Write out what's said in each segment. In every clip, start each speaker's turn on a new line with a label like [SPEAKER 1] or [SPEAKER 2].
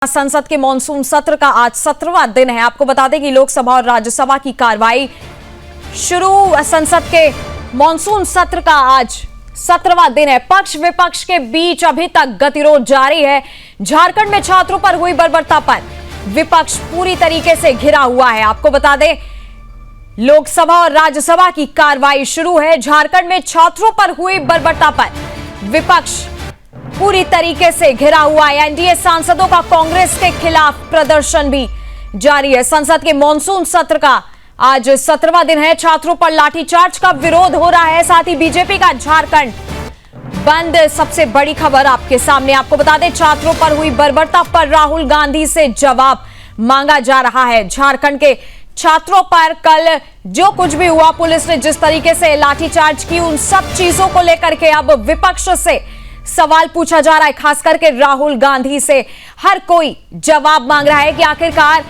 [SPEAKER 1] संसद के मॉनसून सत्र का आज 17वां दिन है। आपको बता दें कि लोकसभा और राज्यसभा की कार्रवाई शुरू। संसद के मॉनसून सत्र का आज 17वां दिन है। पक्ष विपक्ष के बीच अभी तक गतिरोध जारी है। झारखंड में छात्रों पर हुई बर्बरता पर विपक्ष पूरी तरीके से घिरा हुआ है। आपको बता दें लोकसभा और राज्यसभा की कार्रवाई शुरू है। झारखंड में छात्रों पर हुई बर्बरता पर विपक्ष पूरी तरीके से घिरा हुआ है। एनडीए सांसदों का कांग्रेस के खिलाफ प्रदर्शन भी जारी है। संसद के मॉनसून सत्र का आज 17वां दिन है। छात्रों पर लाठीचार्ज का विरोध हो रहा है। साथ ही बीजेपी का झारखंड बंद सबसे बड़ी खबर आपके सामने। आपको बता दें छात्रों पर हुई बर्बरता पर राहुल गांधी से जवाब मांगा जा रहा है। झारखंड के छात्रों पर कल जो कुछ भी हुआ, पुलिस ने जिस तरीके से लाठीचार्ज की, उन सब चीजों को लेकर के अब विपक्ष से सवाल पूछा जा रहा है। खास करके राहुल गांधी से हर कोई जवाब मांग रहा है कि आखिरकार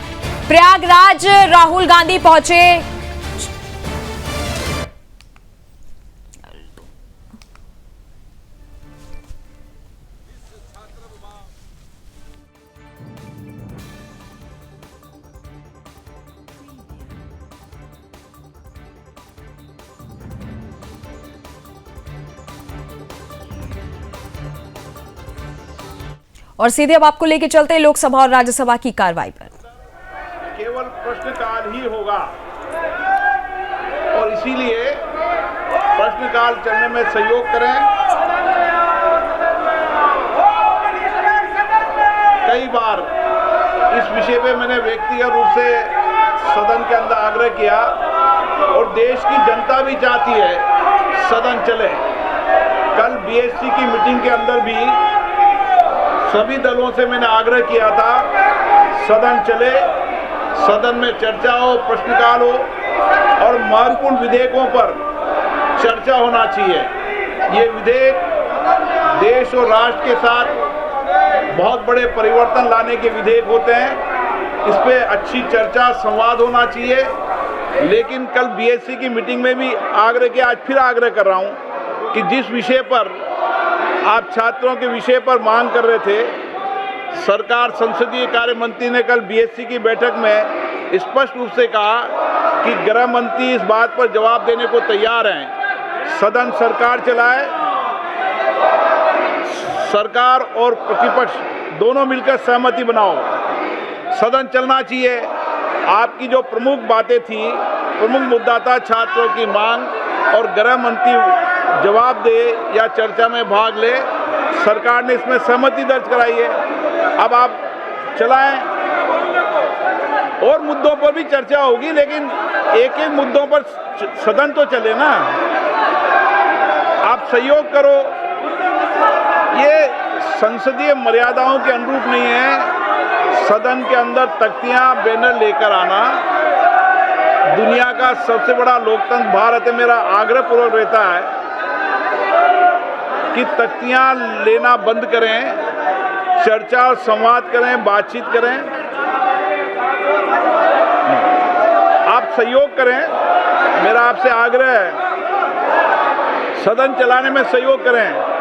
[SPEAKER 1] प्रयागराज राहुल गांधी पहुंचे। और सीधे अब आपको लेके चलते हैं लोकसभा और राज्यसभा की कार्रवाई पर।
[SPEAKER 2] केवल प्रश्नकाल ही होगा और इसीलिए प्रश्नकाल चलने में सहयोग करें। कई बार इस विषय पे मैंने व्यक्तिगत रूप से सदन के अंदर आग्रह किया और देश की जनता भी चाहती है सदन चले। कल बीएससी की मीटिंग के अंदर भी सभी दलों से मैंने आग्रह किया था सदन चले, सदन में चर्चा हो, प्रश्नकाल हो और महत्वपूर्ण विधेयकों पर चर्चा होना चाहिए। ये विधेयक देश और राष्ट्र के साथ बहुत बड़े परिवर्तन लाने के विधेयक होते हैं। इस पे अच्छी चर्चा, संवाद होना चाहिए। लेकिन कल बीएससी की मीटिंग में भी आग्रह किया, आज फिर आग्रह कर रहा हूँ कि जिस विषय पर आप छात्रों के विषय पर मांग कर रहे थे, सरकार संसदीय कार्य मंत्री ने कल बीएससी की बैठक में स्पष्ट रूप से कहा कि गृह मंत्री इस बात पर जवाब देने को तैयार हैं। सदन सरकार चलाए, सरकार और प्रतिपक्ष दोनों मिलकर सहमति बनाओ, सदन चलना चाहिए। आपकी जो प्रमुख बातें थी, प्रमुख मुद्दा था छात्रों की मांग और गृह मंत्री जवाब दे या चर्चा में भाग ले। सरकार ने इसमें सहमति दर्ज कराई है। अब आप चलाएं, और मुद्दों पर भी चर्चा होगी, लेकिन एक एक मुद्दों पर सदन तो चले ना। आप सहयोग करो। ये संसदीय मर्यादाओं के अनुरूप नहीं है। सदन के अंदर तख्तियां, बैनर लेकर आना। दुनिया का सबसे बड़ा लोकतंत्र भारत है। मेरा आग्रह पूर्वक रहता है कि तख्तियां लेना बंद करें, चर्चा और संवाद करें, बातचीत करें। आप सहयोग करें, मेरा आपसे आग्रह है, सदन चलाने में सहयोग करें।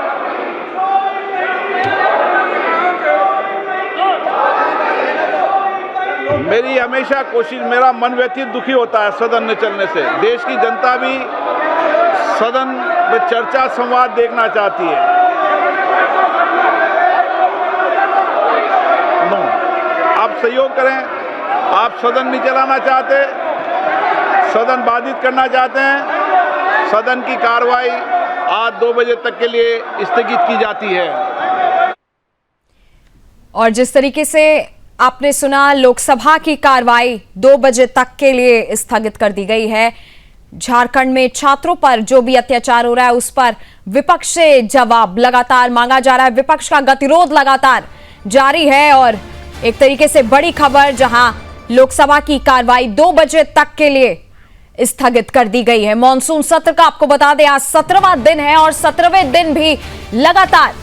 [SPEAKER 2] मेरी हमेशा कोशिश, मेरा मन व्यथित दुखी होता है सदन न चलने से। देश की जनता भी सदन में चर्चा, संवाद देखना चाहती है। आप सहयोग करें। आप सदन नहीं चलाना चाहते, सदन बाधित करना चाहते हैं, सदन की कार्रवाई आज 2 बजे तक के लिए स्थगित की जाती है।
[SPEAKER 1] और जिस तरीके से आपने सुना, लोकसभा की कार्रवाई 2 बजे तक के लिए स्थगित कर दी गई है। झारखंड में छात्रों पर जो भी अत्याचार हो रहा है उस पर विपक्ष से जवाब लगातार मांगा जा रहा है। विपक्ष का गतिरोध लगातार जारी है और एक तरीके से बड़ी खबर, जहां लोकसभा की कार्रवाई 2 बजे तक के लिए स्थगित कर दी गई है। मॉनसून सत्र का आपको बता दें आज 17वां दिन है और 17वें दिन भी लगातार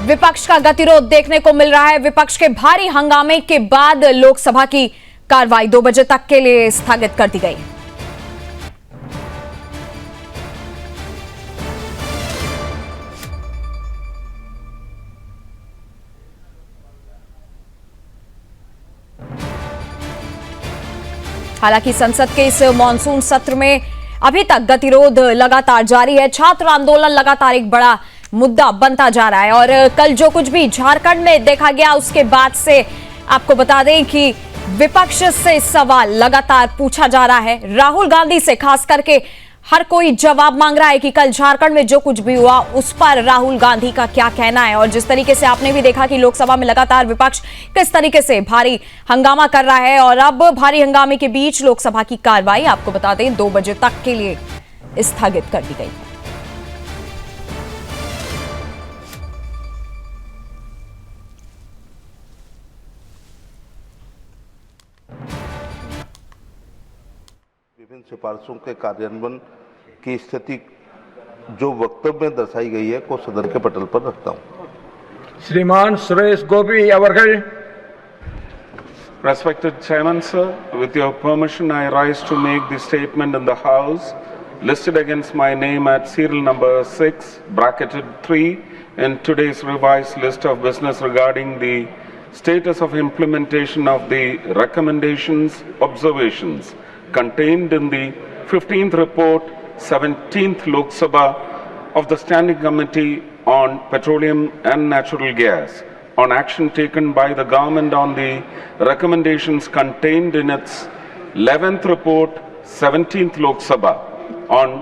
[SPEAKER 1] विपक्ष का गतिरोध देखने को मिल रहा है। विपक्ष के भारी हंगामे के बाद लोकसभा की कार्रवाई 2 बजे तक के लिए स्थगित कर दी गई। हालांकि संसद के इस मॉनसून सत्र में अभी तक गतिरोध लगातार जारी है। छात्र आंदोलन लगातार एक बड़ा मुद्दा बनता जा रहा है और कल जो कुछ भी झारखंड में देखा गया उसके बाद से आपको बता दें कि विपक्ष से सवाल लगातार पूछा जा रहा है। राहुल गांधी से खास करके हर कोई जवाब मांग रहा है कि कल झारखंड में जो कुछ भी हुआ उस पर राहुल गांधी का क्या कहना है। और जिस तरीके से आपने भी देखा कि लोकसभा में लगातार विपक्ष किस तरीके से भारी हंगामा कर रहा है और अब भारी हंगामे के बीच लोकसभा की कार्रवाई आपको बता दें 2 बजे तक के लिए स्थगित कर दी गई।
[SPEAKER 2] विभिन्न सिफारिशों के कार्यान्वयन की स्थिति जो वक्तव्य में दर्शाई गई है को सदन के पटल पर रखता हूं।
[SPEAKER 3] श्रीमान Suresh Gopi अवरगढ़।
[SPEAKER 4] Respected Chairman, sir, with your permission, I rise to make the statement in the House listed against my name at serial number 6, bracketed 3, in today's revised list of business regarding the status of implementation of the recommendations, observations contained in the 15th report, 17th Lok Sabha of the Standing Committee on Petroleum and Natural Gas on action taken by the government on the recommendations contained in its 11th report, 17th Lok Sabha on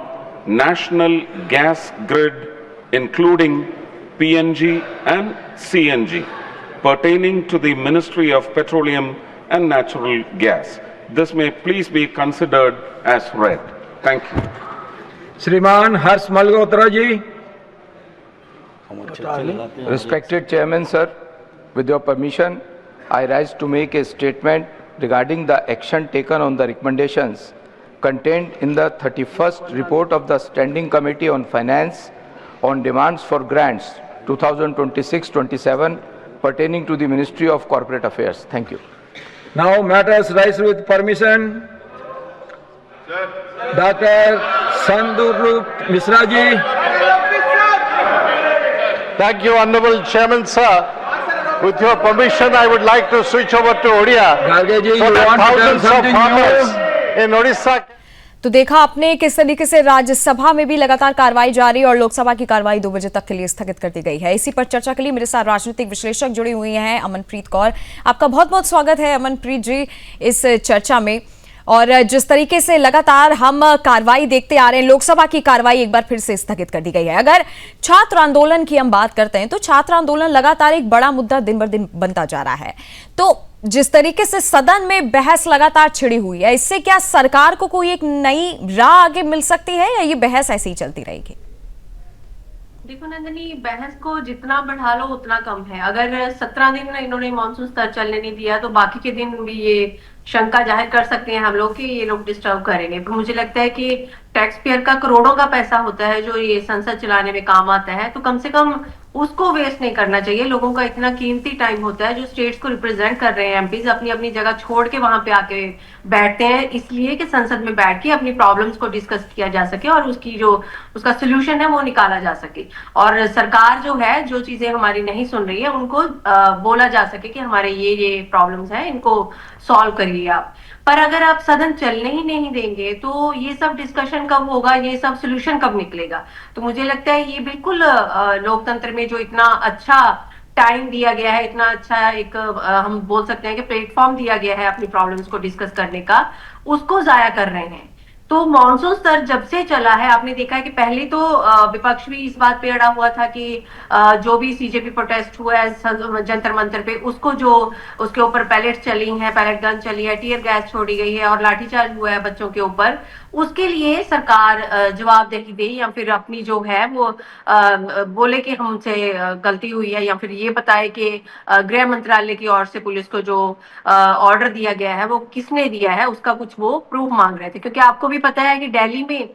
[SPEAKER 4] national gas grid including PNG and CNG pertaining to the Ministry of Petroleum and Natural Gas. This may please be considered as read. Thank you.
[SPEAKER 3] श्रीमान हर्ष Malhotra ji.
[SPEAKER 5] Respected Chairman, sir, with your permission, I rise to make a statement regarding the action taken on the recommendations contained in the 31st report of the Standing Committee on Finance on demands for grants 2026-27 pertaining to the Ministry of Corporate Affairs. Thank you.
[SPEAKER 3] Now matters rise with permission. Dr. Sandhurup Mishra ji.
[SPEAKER 6] Thank you, Honorable Chairman, sir. With your permission, I would like to switch over to Odia.
[SPEAKER 3] Garge ji,
[SPEAKER 6] So
[SPEAKER 3] you
[SPEAKER 6] that
[SPEAKER 3] want to tell
[SPEAKER 6] thousands of
[SPEAKER 3] something
[SPEAKER 6] farmers
[SPEAKER 3] new?
[SPEAKER 6] in Odisha.
[SPEAKER 1] तो देखा आपने किस तरीके से राज्यसभा में भी लगातार कार्रवाई जारी और लोकसभा की कार्रवाई 2 बजे तक के लिए स्थगित कर दी गई है। इसी पर चर्चा के लिए मेरे साथ राजनीतिक विश्लेषक जुड़ी हुई हैं अमनप्रीत कौर। आपका बहुत बहुत स्वागत है अमनप्रीत जी इस चर्चा में। और जिस तरीके से लगातार हम कार्रवाई देखते आ रहे हैं, लोकसभा की कार्रवाई एक बार फिर से स्थगित कर दी गई है। अगर छात्र आंदोलन की हम बात करते हैं तो छात्र आंदोलन लगातार एक बड़ा मुद्दा दिन बर दिन बनता जा रहा है। तो जिस तरीके से सदन में बहस लगातार छिड़ी हुई है, इससे क्या सरकार को कोई एक नई राह आगे मिल सकती है या ये बहस ऐसी ही चलती रहेगी?
[SPEAKER 7] देखो नंदनी, बहस को जितना बढ़ा लो उतना कम है। अगर 17 दिन इन्होंने मॉनसून स्तर चलने नहीं दिया तो बाकी के दिन भी ये शंका जाहिर कर सकते हैं हम लोग कि ये लोग डिस्टर्ब करेंगे। पर मुझे लगता है कि टैक्स पेयर का करोड़ों का पैसा होता है जो ये संसद चलाने में काम आता है, तो कम से कम उसको वेस्ट नहीं करना चाहिए। लोगों का इतना कीमती टाइम होता है, जो स्टेट्स को रिप्रेजेंट कर रहे हैं एमपीज अपनी अपनी जगह छोड़ के वहां पे आके बैठते हैं इसलिए कि संसद में बैठ के अपनी प्रॉब्लम्स को डिस्कस किया जा सके और उसका सोल्यूशन है वो निकाला जा सके। और सरकार जो है जो चीजें हमारी नहीं सुन रही है उनको बोला जा सके कि हमारे ये प्रॉब्लम्स हैं, इनको सॉल्व करिए आप। पर अगर आप सदन चलने ही नहीं देंगे तो ये सब डिस्कशन कब होगा, ये सब सोल्यूशन कब निकलेगा? तो मुझे लगता है ये बिल्कुल लोकतंत्र में जो इतना अच्छा टाइम दिया गया है, इतना अच्छा एक हम बोल सकते हैं कि प्लेटफॉर्म दिया गया है अपनी प्रॉब्लम्स को डिस्कस करने का, उसको जाया कर रहे हैं। तो मॉनसून स्तर जब से चला है आपने देखा है कि पहले तो विपक्ष भी इस बात पे अड़ा हुआ था कि जो भी सीजेपी प्रोटेस्ट हुआ है जंतर मंतर पे उसको जो उसके ऊपर पैलेट चली हैं, पैलेट गन चली है, टीयर गैस छोड़ी गई है और लाठीचार्ज हुआ है बच्चों के ऊपर, उसके लिए सरकार जवाबदेही दे या फिर अपनी जो है वो बोले कि हमसे गलती हुई है या फिर ये बताए कि गृह मंत्रालय की ओर से पुलिस को जो ऑर्डर दिया गया है वो किसने दिया है, उसका कुछ वो प्रूफ मांग रहे थे। क्योंकि आपको भी पता है कि दिल्ली में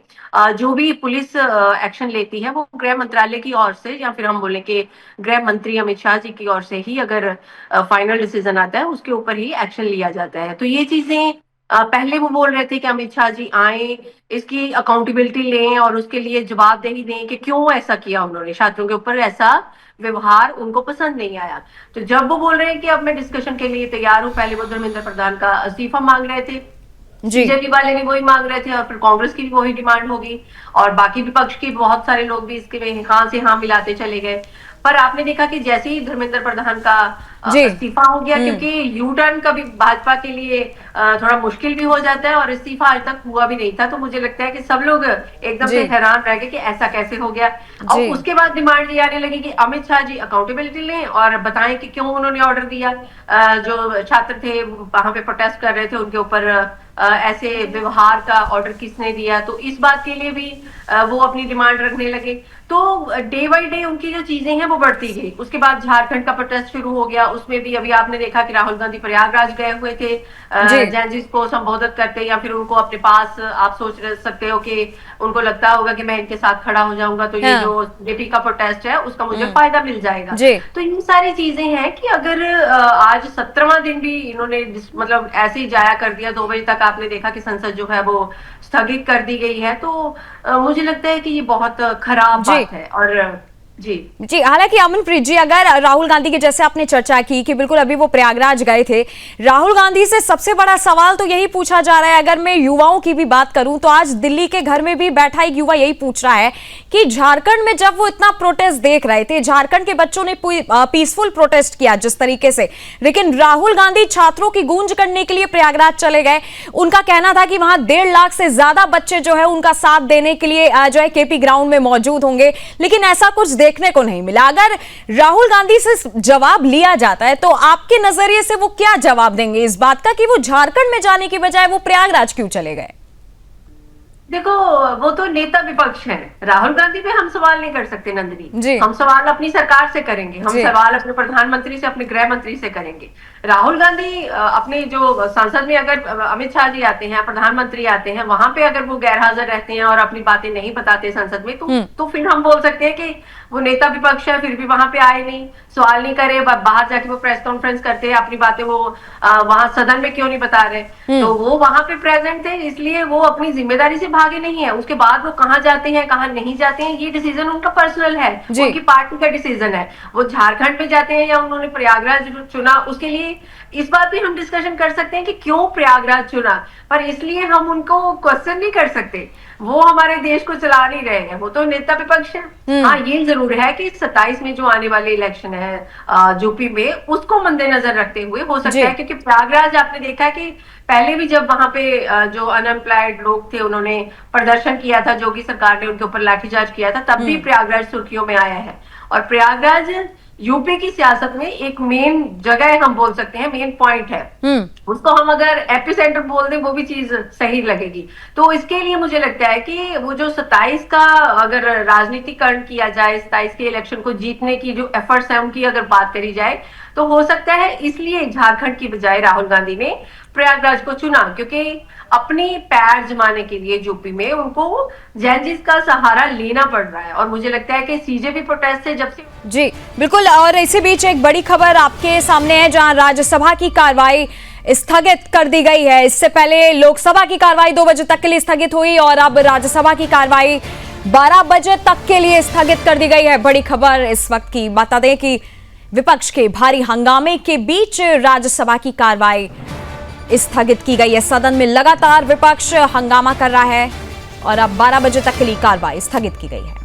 [SPEAKER 7] जो भी पुलिस एक्शन लेती है वो गृह मंत्रालय की ओर से या फिर हम बोले कि गृह मंत्री अमित शाह जी की ओर से ही अगर फाइनल डिसीजन आता है उसके ऊपर ही एक्शन लिया जाता है। तो ये चीजें पहले वो बोल रहे थे कि अमित शाह जी आए, इसकी अकाउंटेबिलिटी लें और उसके लिए जवाबदेही दें कि क्यों ऐसा किया उन्होंने, छात्रों के ऊपर ऐसा व्यवहार उनको पसंद नहीं आया। तो जब वो बोल रहे हैं कि अब मैं डिस्कशन के लिए तैयार हूं, पहले वो धर्मेंद्र प्रधान का इस्तीफा मांग रहे थे, बीजेपी वाले भी वही मांग रहे थे और फिर कांग्रेस की भी वही डिमांड होगी और बाकी विपक्ष के बहुत सारे लोग भी इसके में हाँ से हाँ मिलाते चले गए। पर आपने देखा कि जैसे ही धर्मेंद्र प्रधान का इस्तीफा हो गया, क्योंकि यू टर्न कभी भाजपा के लिए थोड़ा मुश्किल भी हो जाता है और इस्तीफा आज तक हुआ भी नहीं था, तो मुझे लगता है कि सब लोग एकदम से हैरान रह गए कि ऐसा कैसे हो गया। और उसके बाद डिमांड ये आने लगी कि अमित शाह जी अकाउंटेबिलिटी लें और बताएं कि क्यों उन्होंने ऑर्डर दिया, जो छात्र थे वहां पे प्रोटेस्ट कर रहे थे उनके ऊपर ऐसे व्यवहार का ऑर्डर किसने दिया, तो इस बात के लिए भी वो अपनी डिमांड रखने लगे। तो डे बाई डे उनकी जो चीजें हैं वो बढ़ती गई। उसके बाद झारखंड का प्रोटेस्ट शुरू हो गया, उसमें भी अभी आपने देखा कि राहुल गांधी प्रयागराज गए हुए थे जैनजीज को संबोधित करते या फिर उनको अपने पास, आप सोच सकते हो कि उनको लगता होगा कि मैं इनके साथ खड़ा हो जाऊंगा तो ये जो जेपी का प्रोटेस्ट है उसका मुझे फायदा मिल जाएगा। तो ये सारी चीजें हैं कि अगर आज 17वां दिन भी इन्होंने मतलब ऐसे ही जाया कर दिया, 2 बजे तक आपने देखा कि संसद जो है वो स्थगित कर दी गई है, तो मुझे लगता है कि ये बहुत खराब बात है। और जी
[SPEAKER 1] हालांकि अमनप्रीत जी, अगर राहुल गांधी की जैसे आपने चर्चा की कि बिल्कुल अभी वो प्रयागराज गए थे, राहुल गांधी से सबसे बड़ा सवाल तो यही पूछा जा रहा है। अगर मैं युवाओं की भी बात करूं तो आज दिल्ली के घर में भी बैठा एक युवा यही पूछ रहा है कि झारखंड में जब वो इतना प्रोटेस्ट देख रहे थे, झारखंड के बच्चों ने पीसफुल प्रोटेस्ट किया जिस तरीके से, लेकिन राहुल गांधी छात्रों की गूंज करने के लिए प्रयागराज चले गए। उनका कहना था कि वहां 1.5 लाख से ज्यादा बच्चे जो है उनका साथ देने के लिए जो है केपी ग्राउंड में मौजूद होंगे, लेकिन ऐसा कुछ देखने को नहीं मिला। अगर राहुल गांधी से जवाब लिया जाता है तो आपके नजरिए से वो क्या जवाब देंगे इस बात का कि वो झारखंड में जाने की बजाय वो प्रयागराज क्यों चले गए?
[SPEAKER 7] देखो, वो तो नेता विपक्ष है, राहुल गांधी पे हम सवाल नहीं कर सकते नंदिनी। हम सवाल अपनी सरकार से करेंगे, हम सवाल अपने प्रधानमंत्री से, अपने गृह मंत्री से करेंगे। राहुल गांधी अपने जो संसद में अगर अमित शाह जी आते हैं, प्रधानमंत्री आते हैं, वहां पे अगर वो गैर हाजिर रहते हैं और अपनी बातें नहीं बताते संसद में, तो फिर हम बोल सकते हैं कि वो नेता विपक्ष है, फिर भी वहां पे आए नहीं, सवाल नहीं करे, बाहर जाके वो प्रेस कॉन्फ्रेंस करते हैं, अपनी बातें वो वहां सदन में क्यों नहीं बता रहे। तो वो वहां पे प्रेजेंट थे, इसलिए वो अपनी जिम्मेदारी से भागे नहीं है। उसके बाद वो कहाँ जाते हैं कहाँ नहीं जाते हैं ये डिसीजन उनका पर्सनल है, उनकी पार्टी का डिसीजन है। वो झारखंड में जाते हैं या उन्होंने प्रयागराज चुना, उसके लिए इस बात पे हम डिस्कशन कर सकते हैं कि क्यों प्रयागराज चुना, पर इसलिए हम उनको क्वेश्चन नहीं कर सकते। वो हमारे देश को चला नहीं रहे हैं, वो तो नेता विपक्ष है। हाँ, ये जरूर है कि 27 में जो आने वाले इलेक्शन है यूपी में, उसको मद्देनजर रखते हुए हो सकता है, क्योंकि प्रयागराज आपने देखा कि पहले भी जब वहां पे जो अनएम्प्लॉयड लोग थे उन्होंने प्रदर्शन किया था, योगी सरकार ने उनके ऊपर लाठीचार्ज किया था, तब भी प्रयागराज सुर्खियों में आया है। और प्रयागराज यूपी की सियासत में एक मेन जगह हम बोल सकते हैं, मेन पॉइंट है। उसको हम अगर एपिसेंटर बोल दें वो भी चीज सही लगेगी। तो इसके लिए मुझे लगता है कि वो जो 27 का अगर राजनीतिकरण किया जाए, 27 के इलेक्शन को जीतने की जो एफर्ट्स है उनकी अगर बात करी जाए, तो हो सकता है इसलिए झारखंड की बजाय राहुल गांधी ने प्रयागराज को चुना, क्योंकि अपनी पैर जमाने के लिए यूपी में उनको जैनजीज का सहारा लेना पड़ रहा है। और मुझे लगता है कि सीजेपी प्रोटेस्ट से जब से
[SPEAKER 1] जी बिल्कुल। और इसी बीच एक बड़ी खबर आपके सामने है, जहां राज्यसभा की कार्रवाई स्थगित कर दी गई है। इससे पहले लोकसभा की कार्रवाई 2 बजे तक के लिए स्थगित हुई और अब राज्यसभा की कार्रवाई 12 बजे तक के लिए स्थगित कर दी गई है। बड़ी खबर इस वक्त की बता दें कि विपक्ष के भारी हंगामे के बीच राज्यसभा की कार्रवाई स्थगित की गई है। सदन में लगातार विपक्ष हंगामा कर रहा है और अब 12 बजे तक के लिए कार्रवाई स्थगित की गई है।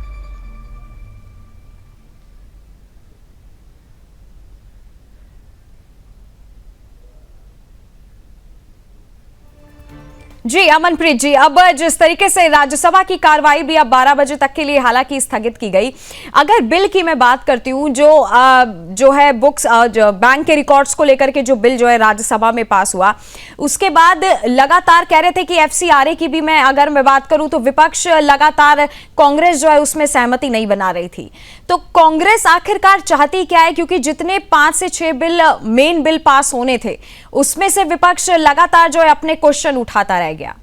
[SPEAKER 1] जी अमनप्रीत जी, अब जिस तरीके से राज्यसभा की कार्रवाई भी अब 12 बजे तक के लिए हालांकि स्थगित की गई, अगर बिल की मैं बात करती हूं, जो है बुक्स जो बैंक के रिकॉर्ड्स को लेकर के जो बिल जो है राज्यसभा में पास हुआ, उसके बाद लगातार कह रहे थे कि एफसीआरए की भी मैं अगर मैं बात करूं तो विपक्ष लगातार कांग्रेस जो है उसमें सहमति नहीं बना रही थी। तो कांग्रेस आखिरकार चाहती क्या है, क्योंकि जितने 5 से 6 बिल मेन बिल पास होने थे उसमें से विपक्ष लगातार जो है अपने क्वेश्चन उठाता रह गया।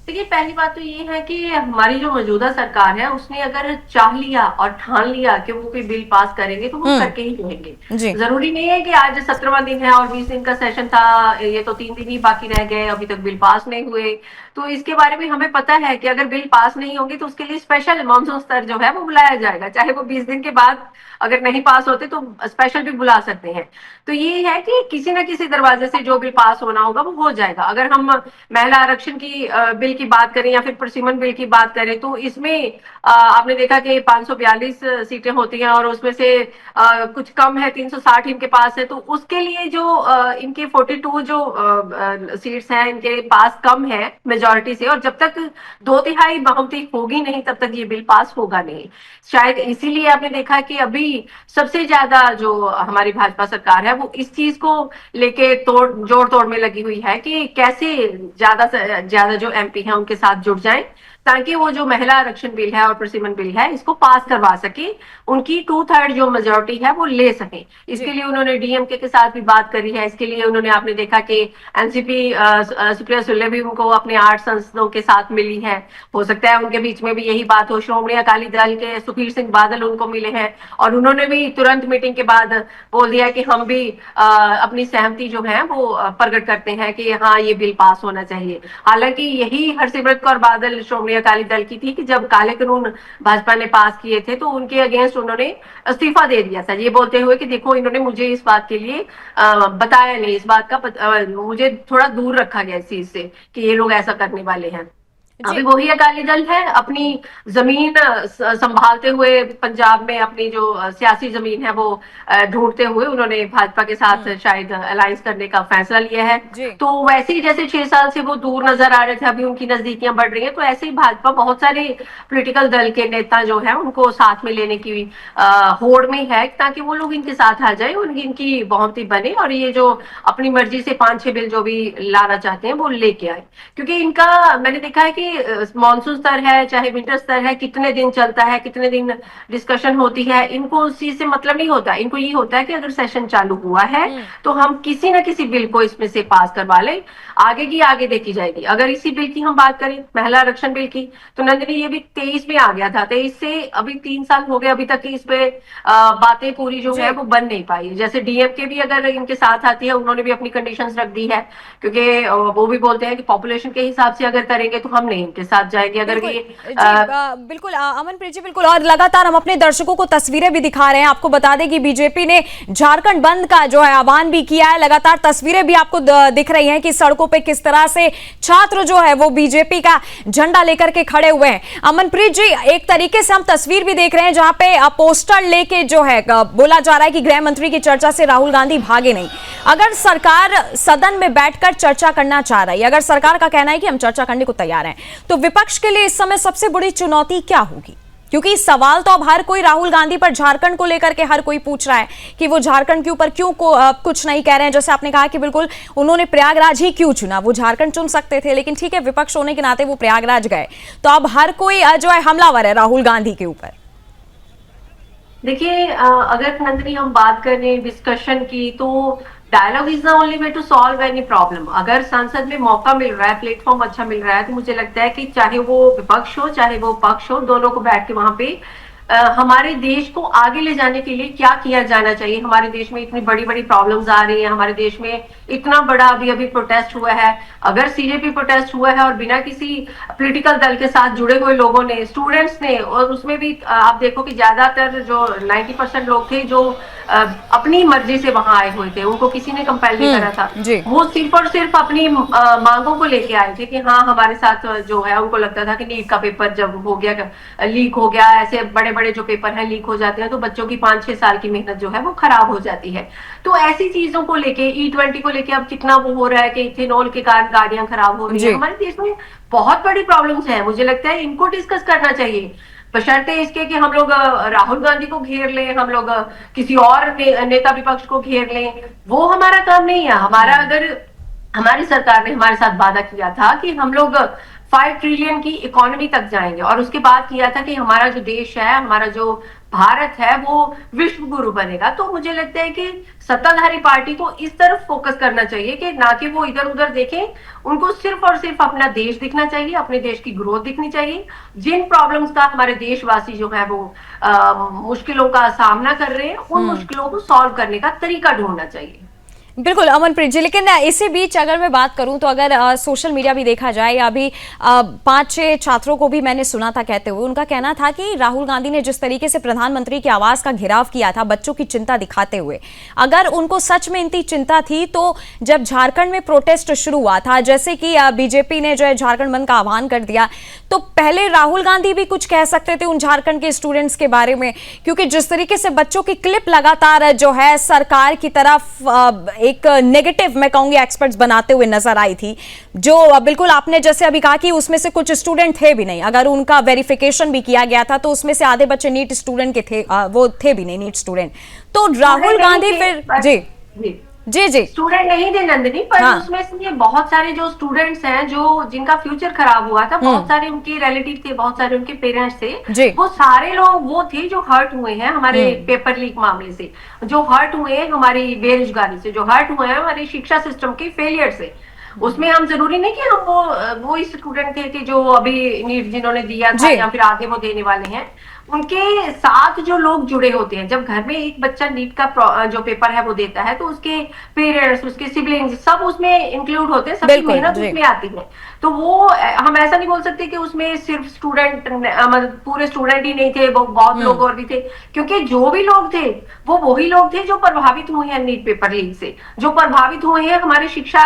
[SPEAKER 7] देखिए, पहली बात तो ये है कि हमारी जो मौजूदा सरकार है उसने अगर चाह लिया और ठान लिया कि वो कोई बिल पास करेंगे तो वो करके ही रहेंगे।
[SPEAKER 1] जी।
[SPEAKER 7] जरूरी नहीं है कि आज 17वां दिन है और 20 दिन का सेशन था, ये तो 3 दिन ही बाकी रह गए, अभी तक बिल पास नहीं हुए। तो इसके बारे में हमें पता है कि अगर बिल पास नहीं होंगे तो उसके लिए स्पेशल मानसून सत्र जो है वो बुलाया जाएगा, चाहे वो 20 दिन के बाद अगर नहीं पास होते तो स्पेशल भी बुला सकते हैं। तो ये है कि किसी ना किसी दरवाजे से जो बिल पास होना होगा वो हो जाएगा। अगर हम महिला आरक्षण की बिल की बात करें या फिर प्रसिमन बिल की बात करें तो इसमें आपने देखा कि 542 सीटें होती हैं और उसमें से कुछ कम है, 360 इनके पास है। तो उसके लिए जो इनके 42 जो सीट्स हैं इनके पास कम है मेजॉरिटी से, और जब तक 2/3 बहुमत होगी नहीं तब तक ये बिल पास होगा नहीं। शायद इसीलिए आपने देखा कि अभी सबसे ज्यादा जो हमारी भाजपा सरकार है वो इस चीज को लेके जोड़ तोड़ में लगी हुई है कि कैसे ज्यादा से ज्यादा जो एमपी हैं उनके साथ जुड़ जाएं ताकि वो जो महिला आरक्षण बिल है और प्रसिमन बिल है इसको पास करवा सके, उनकी 2/3 जो मेजोरिटी है वो ले सके। इसके लिए उन्होंने डीएमके के साथ भी बात करी है। इसके लिए उन्होंने, आपने देखा कि एनसीपी सुप्रिया सुले भी उनको अपने 8 सांसदों के साथ मिली है। हो सकता है उनके बीच में भी यही बात हो। श्रोमणी अकाली दल के सुखबीर सिंह बादल उनको मिले हैं और उन्होंने भी तुरंत मीटिंग के बाद बोल दिया कि हम भी अपनी सहमति जो है वो प्रकट करते हैं कि हाँ ये बिल पास होना चाहिए। हालांकि यही हरसिमरत कौर बादल श्रोमणी अकाली दल की थी कि जब काले कानून भाजपा ने पास किए थे तो उनके अगेंस्ट उन्होंने इस्तीफा दे दिया था, ये बोलते हुए कि देखो इन्होंने मुझे इस बात के लिए बताया नहीं, इस बात का मुझे थोड़ा दूर रखा गया इस चीज से कि ये लोग ऐसा करने वाले हैं। अभी वही अकाली दल है अपनी जमीन संभालते हुए पंजाब में अपनी जो सियासी जमीन है वो ढूंढते हुए उन्होंने भाजपा के साथ शायद अलायंस करने का फैसला लिया है। तो वैसे ही जैसे 6 साल से वो दूर नजर आ रहे थे, अभी उनकी नजदीकियां बढ़ रही हैं, तो ऐसे ही भाजपा बहुत सारे पॉलिटिकल दल के नेता जो है उनको साथ में लेने की होड़ में है ताकि वो लोग इनके साथ आ जाए, इनकी बहुमती बने और ये जो अपनी मर्जी से 5-6 बिल जो भी लाना चाहते हैं वो लेके आए। क्योंकि इनका मैंने देखा है कि मॉनसून स्तर है चाहे विंटर स्तर है, कितने दिन चलता है, कितने दिन डिस्कशन होती है, इनको उस चीज से मतलब नहीं होता। इनको ये होता है कि अगर सेशन चालू हुआ है तो हम किसी ना किसी बिल को इसमें से पास करवा लें, आगे की आगे देखी जाएगी। अगर इसी बिल की हम बात करें महिला आरक्षण बिल की, तो नंदिनी ये भी 23 में आ गया था, 23 से अभी 3 साल हो गए, अभी तक इस पे बातें पूरी जो है वो बन नहीं पाई। जैसे डीएमके भी अगर इनके साथ आती है, उन्होंने भी अपनी कंडीशंस रख दी है क्योंकि वो भी बोलते हैं कि पॉपुलेशन के हिसाब से अगर करेंगे तो हम नहीं के साथ जाएंगे। अगर
[SPEAKER 1] बिल्कुल अमनप्रीत जी, बिल्कुल। और लगातार हम अपने दर्शकों को तस्वीरें भी दिखा रहे हैं। आपको बता दें कि बीजेपी ने झारखंड बंद का जो है आह्वान भी किया है। लगातार तस्वीरें भी आपको दिख रही हैं कि सड़कों पे किस तरह से छात्र जो है वो बीजेपी का झंडा लेकर के खड़े हुए हैं। अमनप्रीत जी, एक तरीके से हम तस्वीर भी देख रहे हैं जहां पे पोस्टर लेके जो है बोला जा रहा है कि गृह मंत्री की चर्चा से राहुल गांधी भागे नहीं। अगर सरकार सदन में बैठकर चर्चा करना चाह रही है, अगर सरकार का कहना है कि हम चर्चा करने को तैयार हैं, तो विपक्ष के लिए इस समय सबसे बड़ी चुनौती क्या होगी? क्योंकि सवाल तो अब हर कोई राहुल गांधी पर, झारखंड को लेकर के हर कोई पूछ रहा है कि वो झारखंड के ऊपर क्यों कुछ नहीं कह रहे हैं। जैसे आपने कहा कि बिल्कुल उन्होंने प्रयागराज ही क्यों चुना, वो झारखंड चुन सकते थे, लेकिन ठीक है विपक्ष होने के नाते वो प्रयागराज गए। तो अब हर कोई जो है हमलावर है राहुल गांधी के ऊपर।
[SPEAKER 7] देखिए, अगर नंदिनी हम बात करें डिस्कशन की तो dialogue is the only way to solve any problem. अगर संसद में मौका मिल रहा है, प्लेटफॉर्म अच्छा मिल रहा है, तो मुझे लगता है कि चाहे वो विपक्ष हो चाहे वो पक्ष हो, दोनों को बैठ के वहां पे हमारे देश को आगे ले जाने के लिए क्या किया जाना चाहिए। हमारे देश में इतनी बड़ी बड़ी प्रॉब्लम्स आ रही हैं, हमारे देश में इतना बड़ा अभी प्रोटेस्ट हुआ है। अगर सीजेपी प्रोटेस्ट हुआ है और बिना किसी पॉलिटिकल दल के साथ जुड़े हुए लोगों ने, स्टूडेंट्स ने, और उसमें भी आप देखो कि ज्यादातर जो 90% लोग थे जो अपनी मर्जी से वहां आए हुए थे, उनको किसी ने कंपेल नहीं करा था। वो सिर्फ और सिर्फ अपनी मांगों को लेके आए थे कि हाँ हमारे साथ जो है, उनको लगता था कि नीट का पेपर जब हो गया, लीक हो गया, ऐसे बड़े बड़े जो पेपर हैं लीक हो जाते हैं तो बच्चों की 5-6 साल की मेहनत जो है वो खराब हो जाती है। तो ऐसी चीजों को लेके, E20 को लेके अब कितना वो हो रहा है कि इथेनॉल के कारण गाड़ियां खराब हो रही है। हमारे देश में बहुत बड़ी प्रॉब्लम्स हैं, मुझे लगता है इनको डिस्कस करना चाहिए, बशर्ते इसके कि हम लोग राहुल गांधी को घेर लें, हम लोग किसी और नेता विपक्ष को घेर लें, वो हमारा काम नहीं है। हमारा, अगर हमारी सरकार ने हमारे साथ वादा किया था कि हम लोग 5 ट्रिलियन की इकोनॉमी तक जाएंगे और उसके बाद किया था कि हमारा जो देश है, हमारा जो भारत है वो विश्व गुरु बनेगा। तो मुझे लगता है कि सत्ताधारी पार्टी को इस तरफ फोकस करना चाहिए कि ना कि वो इधर उधर देखें। उनको सिर्फ और सिर्फ अपना देश दिखना चाहिए, अपने देश की ग्रोथ दिखनी चाहिए। जिन प्रॉब्लम्स का हमारे देशवासी जो है वो मुश्किलों का सामना कर रहे हैं, उन मुश्किलों को सॉल्व करने का तरीका ढूंढना चाहिए।
[SPEAKER 1] बिल्कुल अमनप्रीत जी, लेकिन इसी बीच अगर मैं बात करूं तो अगर सोशल मीडिया भी देखा जाए, अभी 5-6 छात्रों को भी मैंने सुना था कहते हुए, उनका कहना था कि राहुल गांधी ने जिस तरीके से प्रधानमंत्री के आवास का घेराव किया था बच्चों की चिंता दिखाते हुए, अगर उनको सच में इतनी चिंता थी तो जब झारखंड में प्रोटेस्ट शुरू हुआ था, जैसे कि बीजेपी ने जो है झारखंड बंद का आह्वान कर दिया, तो पहले राहुल गांधी भी कुछ कह सकते थे उन झारखंड के स्टूडेंट्स के बारे में, क्योंकि जिस तरीके से बच्चों की क्लिप लगातार जो है सरकार की तरफ एक नेगेटिव, मैं कहूंगी, एक्सपर्ट्स बनाते हुए नजर आई थी, जो बिल्कुल आपने जैसे अभी कहा कि उसमें से कुछ स्टूडेंट थे भी नहीं, अगर उनका वेरिफिकेशन भी किया गया था तो उसमें से आधे बच्चे नीट स्टूडेंट के थे, वो थे भी नहीं नीट स्टूडेंट। तो राहुल गांधी फिर जी
[SPEAKER 7] स्टूडेंट नहीं थे नंदिनी, पर उसमें से बहुत सारे जो स्टूडेंट्स हैं जो जिनका फ्यूचर खराब हुआ था, बहुत सारे उनके रिलेटिव थे, बहुत सारे उनके पेरेंट्स थे, वो सारे लोग वो थे जो हर्ट हुए हैं हमारे पेपर लीक मामले से, जो हर्ट हुए हैं हमारी बेरोजगारी से, जो हर्ट हुए हैं हमारे शिक्षा सिस्टम के फेलियर से। उसमें हम जरूरी नहीं कि हम वो स्टूडेंट थे कि जो अभी नीट जिन्होंने दिया था या फिर आगे वो देने वाले हैं, उनके साथ जो लोग जुड़े होते हैं। जब घर में एक बच्चा नीट का जो पेपर है वो देता है तो उसके पेरेंट्स, उसके सिबलिंग्स सब उसमें इंक्लूड होते हैं, सबकी मेहनत उसमें आती है। तो वो हम ऐसा नहीं बोल सकते कि उसमें सिर्फ स्टूडेंट, मतलब पूरे स्टूडेंट ही नहीं थे, बहुत लोग और भी थे, क्योंकि जो भी लोग थे वो वही लोग थे जो प्रभावित हुए हैं नीट पेपर लीक से, जो प्रभावित हुए हैं हमारे शिक्षा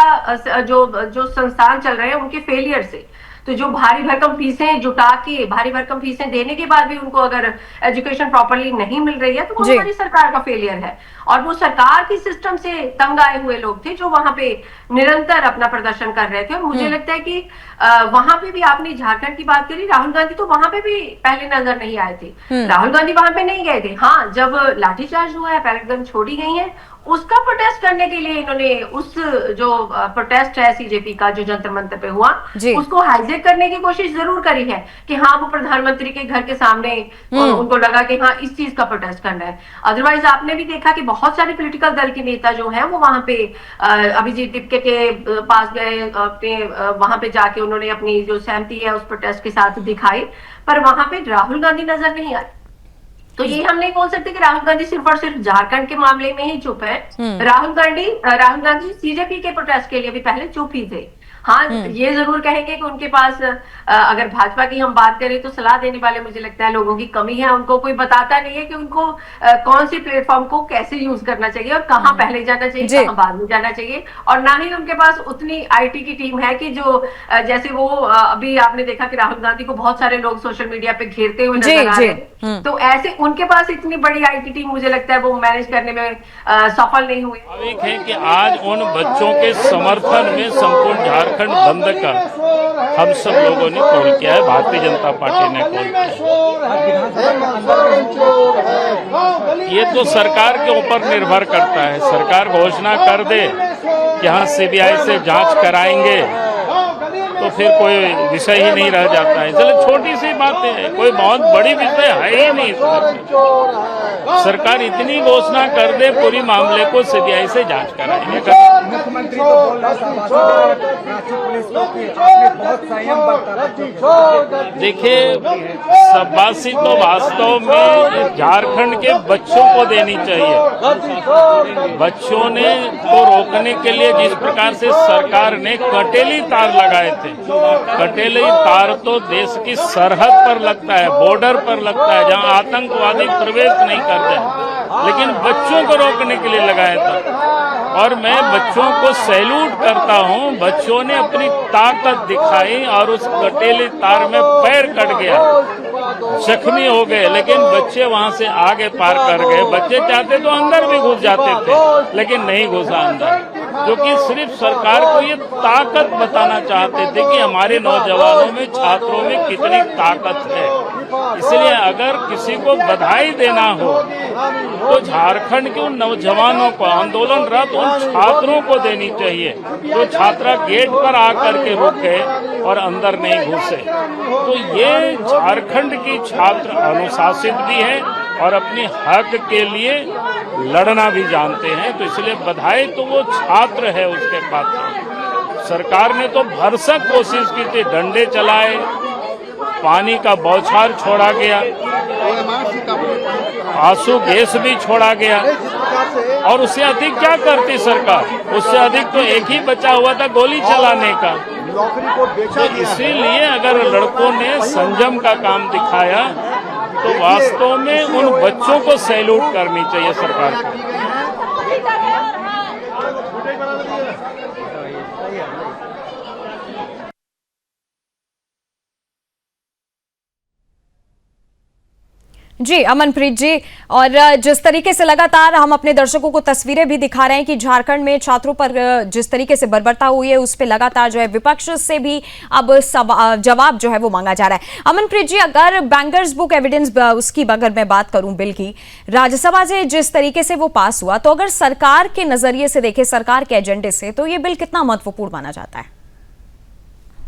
[SPEAKER 7] जो संस्थान चल रहे हैं उनके फेलियर से। तो जो भारी भरकम फीसें जुटा के, भारी भरकम फीसें देने के बाद भी उनको अगर एजुकेशन प्रॉपर्ली नहीं मिल रही है तो वो हमारी सरकार का फेलियर है। और वो सरकार की सिस्टम से तंग आए हुए लोग थे जो वहां पे निरंतर अपना प्रदर्शन कर रहे थे। और मुझे लगता है कि वहां पे भी, आपने झारखंड की बात करी, राहुल गांधी तो वहां पे भी पहले नजर नहीं आए थे। राहुल गांधी वहां पे नहीं गए थे। हाँ, जब लाठीचार्ज हुआ है, पैलेट छोड़ी गई है, उसका प्रोटेस्ट करने के लिए इन्होंने उस जो प्रोटेस्ट है सीजेपी का जो जंतर मंतर पे हुआ, उसको हाईजैक करने की कोशिश जरूर करी है कि हाँ वो प्रधानमंत्री के घर के सामने उनको लगा कि हाँ इस चीज का प्रोटेस्ट करना है। अदरवाइज आपने भी देखा कि बहुत सारे पॉलिटिकल दल के नेता जो हैं वो वहां पे अभिजीत दिपके के पास गए, अपने वहां पे जाके उन्होंने अपनी जो सहमति है उस प्रोटेस्ट के साथ दिखाई, पर वहां पे राहुल गांधी नजर नहीं आए। तो ये हम नहीं बोल सकते कि राहुल गांधी सिर्फ और सिर्फ झारखंड के मामले में ही चुप है। राहुल गांधी सीजेपी के प्रोटेस्ट के लिए भी पहले चुप ही थे। हाँ, ये जरूर कहेंगे कि उनके पास अगर भाजपा की हम बात करें तो सलाह देने वाले मुझे लगता है लोगों की कमी है। उनको कोई बताता नहीं है कि उनको कौन सी प्लेटफॉर्म को कैसे यूज करना चाहिए और कहाँ पहले जाना चाहिए, कहाँ बाद में जाना चाहिए। और ना ही उनके पास उतनी आईटी की टीम है कि जो जैसे वो अभी आपने देखा कि राहुल गांधी को बहुत सारे लोग सोशल मीडिया पे घेरते हुए नजर आ रहे हैं, तो ऐसे उनके पास इतनी बड़ी आईटी टीम मुझे लगता है वो मैनेज करने में सफल नहीं हुए।
[SPEAKER 8] स्वाभाविक है कि आज उन बच्चों के समर्थन में संपूर्ण झारखंड बंद का हम सब लोगों ने कॉल किया है, भारतीय जनता पार्टी ने कॉल किया। ये तो सरकार के ऊपर निर्भर करता है। सरकार घोषणा कर दे कि हाँ सीबीआई से जांच कराएंगे तो फिर कोई विषय ही नहीं रह जाता है। चलो छोटी सी बातें हैं, कोई बहुत बड़ी विषय है ही नहीं। सरकार इतनी घोषणा कर दे पूरी मामले को सीबीआई से जांच कराएंगे।
[SPEAKER 3] मुख्यमंत्री तो बोल रहा था बहुत संयम बरता।
[SPEAKER 8] देखिए, शाबाशी तो वास्तव में झारखंड के बच्चों को देनी चाहिए। बच्चों ने को रोकने के लिए जिस प्रकार से सरकार ने कटेली तार लगाए थे, कटेली तार तो देश की सरहद पर लगता है, बॉर्डर पर लगता है, जहां आतंकवादी प्रवेश नहीं करते, लेकिन बच्चों को रोकने के लिए लगाया था। और मैं बच्चों को सैल्यूट करता हूं, बच्चों ने अपनी ताकत दिखाई और उस कटेली तार में पैर कट गया, जख्मी हो गए, लेकिन बच्चे वहां से आगे पार कर गए। बच्चे चाहते तो अंदर भी घुस जाते थे, लेकिन नहीं घुसा अंदर, क्योंकि सिर्फ सरकार को ये ताकत बताना चाहते थे कि हमारे नौजवानों में, छात्रों में कितनी ताकत है। इसलिए अगर किसी को बधाई देना हो तो झारखंड के उन नौजवानों को, आंदोलनरत उन छात्रों को देनी चाहिए जो छात्रा गेट पर आकर के रुके और अंदर नहीं घुसे। तो ये झारखंड की छात्र अनुशासित भी है, और अपनी हक के लिए लड़ना भी जानते हैं। तो इसलिए बधाई तो वो छात्र है उसके पात्र। सरकार ने तो भरसक कोशिश की थी, डंडे चलाए, पानी का बौछार छोड़ा गया, आंसू गैस भी छोड़ा गया, और उससे अधिक क्या करती सरकार? उससे अधिक तो एक ही बचा हुआ था गोली चलाने का। तो इसीलिए अगर लड़कों ने संयम का काम दिखाया तो वास्तव में उन बच्चों को सैल्यूट करनी चाहिए सरकार को।
[SPEAKER 1] जी अमनप्रीत जी, और जिस तरीके से लगातार हम अपने दर्शकों को तस्वीरें भी दिखा रहे हैं कि झारखंड में छात्रों पर जिस तरीके से बर्बरता हुई है उस पर लगातार जो है विपक्ष से भी अब जवाब जो है वो मांगा जा रहा है। अमनप्रीत जी, अगर बैंकर्स बुक एविडेंस उसकी अगर मैं बात करूं बिल की, राज्यसभा से जिस तरीके से वो पास हुआ, तो अगर सरकार के नजरिए से देखें, सरकार के एजेंडे से, तो ये बिल कितना महत्वपूर्ण माना जाता है?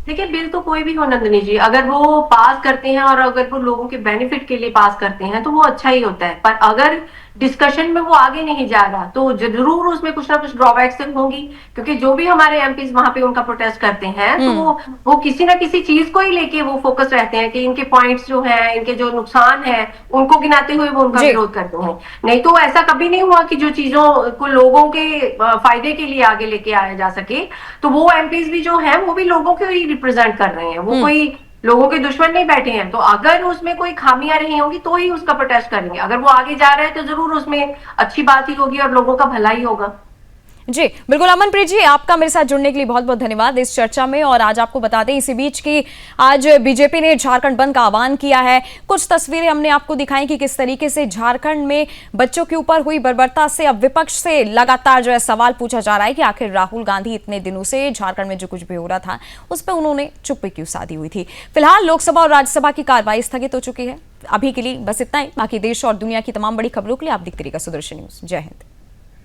[SPEAKER 7] देखिए, बिल तो कोई भी हो नंदिनी जी, अगर वो पास करते हैं और अगर वो लोगों के बेनिफिट के लिए पास करते हैं तो वो अच्छा ही होता है। पर अगर डिस्कशन में वो आगे नहीं जा रहा तो जरूर उसमें कुछ ना कुछ ड्रॉबैक्स होंगी, क्योंकि जो भी हमारे एमपीज वहां पे उनका प्रोटेस्ट करते हैं तो वो किसी ना किसी चीज को ही लेके वो फोकस रहते हैं कि इनके पॉइंट्स जो है, इनके जो नुकसान है, उनको गिनाते हुए वो उनका विरोध करते हैं। नहीं तो ऐसा कभी नहीं हुआ कि जो चीजों को लोगों के फायदे के लिए आगे लेके आया जा सके। तो वो एमपीज भी जो है वो भी लोगों को ही रिप्रेजेंट कर रहे हैं, वो कोई लोगों के दुश्मन नहीं बैठे हैं। तो अगर उसमें कोई खामियां रही होंगी तो ही उसका प्रोटेस्ट करेंगे। अगर वो आगे जा रहे हैं तो जरूर उसमें अच्छी बात ही होगी और लोगों का भला ही होगा।
[SPEAKER 1] जी बिल्कुल। अमनप्रीत जी, आपका मेरे साथ जुड़ने के लिए बहुत बहुत धन्यवाद इस चर्चा में। और आज आपको बता दें इसी बीच की आज बीजेपी ने झारखंड बंद का आह्वान किया है। कुछ तस्वीरें हमने आपको दिखाई कि किस तरीके से झारखंड में बच्चों के ऊपर हुई बर्बरता से अब विपक्ष से लगातार जो है सवाल पूछा जा रहा है कि आखिर राहुल गांधी इतने दिनों से झारखंड में जो कुछ भी हो रहा था उस पर उन्होंने चुप्पी क्यों साधी हुई थी। फिलहाल लोकसभा और राज्यसभा की कार्रवाई स्थगित हो चुकी है। अभी के लिए बस इतना ही। बाकी देश और दुनिया की तमाम बड़ी खबरों के लिए आप देखते रहिएगा सुदर्शन न्यूज। जय हिंद।